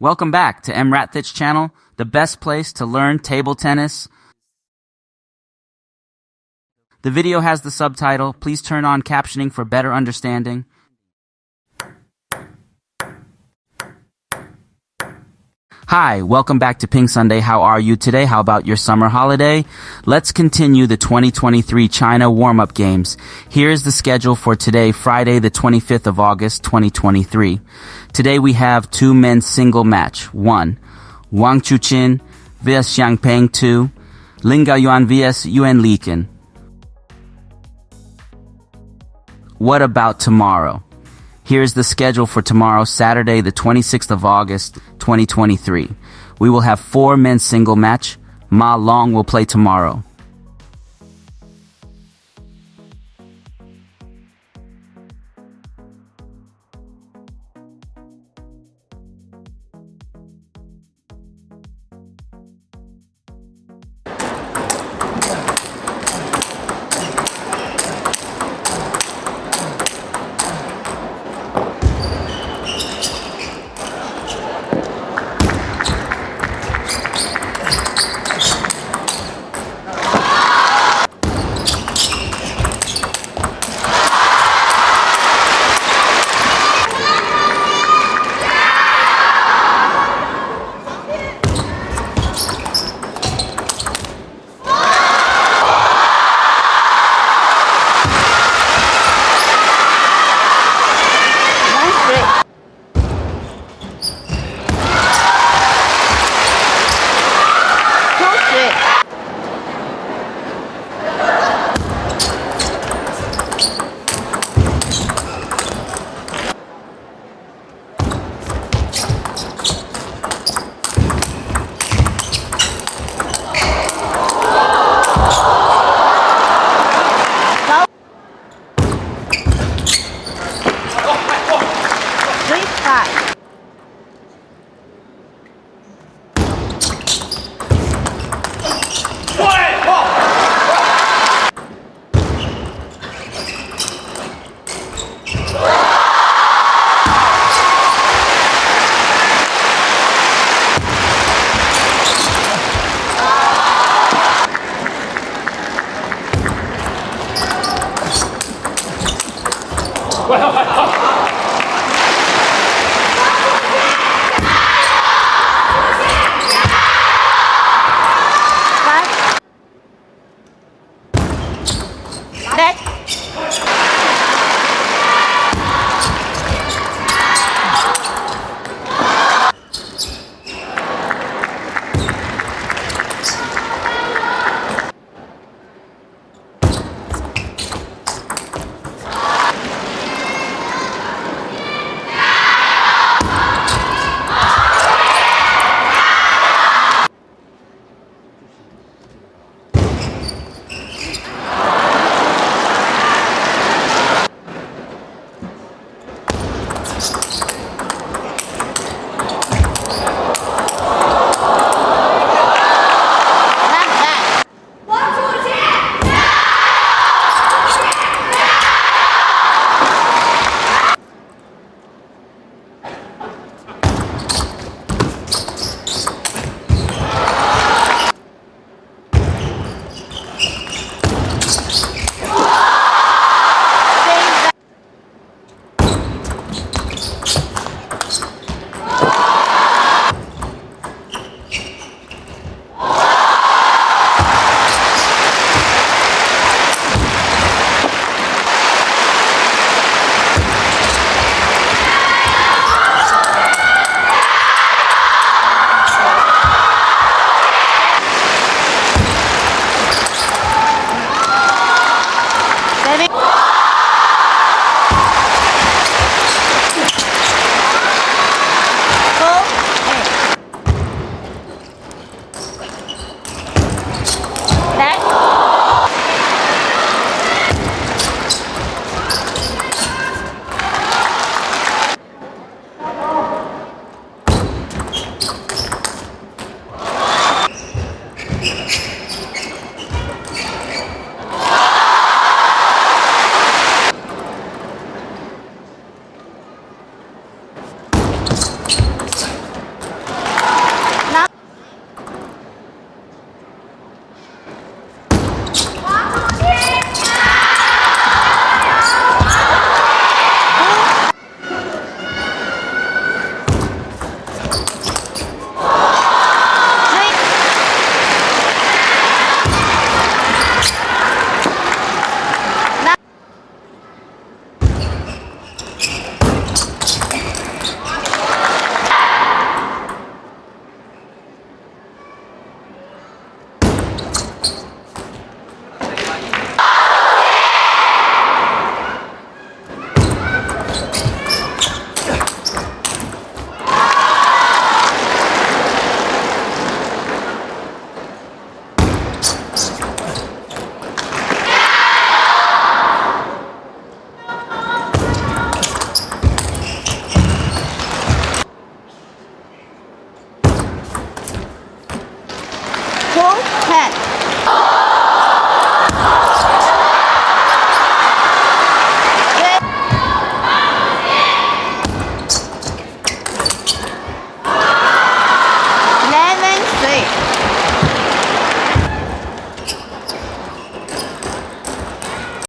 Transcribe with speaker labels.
Speaker 1: Welcome back to EmRatThich channel, the best place to learn table tennis. The video has the subtitle. Please turn on captioning for better understanding. Hi, welcome back to PingSunday. How are you today? How about your summer holiday? Let's continue the 2023 China warm-up games. Here's the schedule for today, Friday, the 25th of August, 2023. Today we have two men's single match. 1. Wang Chuqin vs Xiangpeng. 2. Lin Gaoyuan vs Yuan Licen. What about tomorrow? Here's the schedule for tomorrow, Saturday, the 26th of August, 2023. We will have 4 men's single match. Ma Long will play tomorrow.
Speaker 2: 10.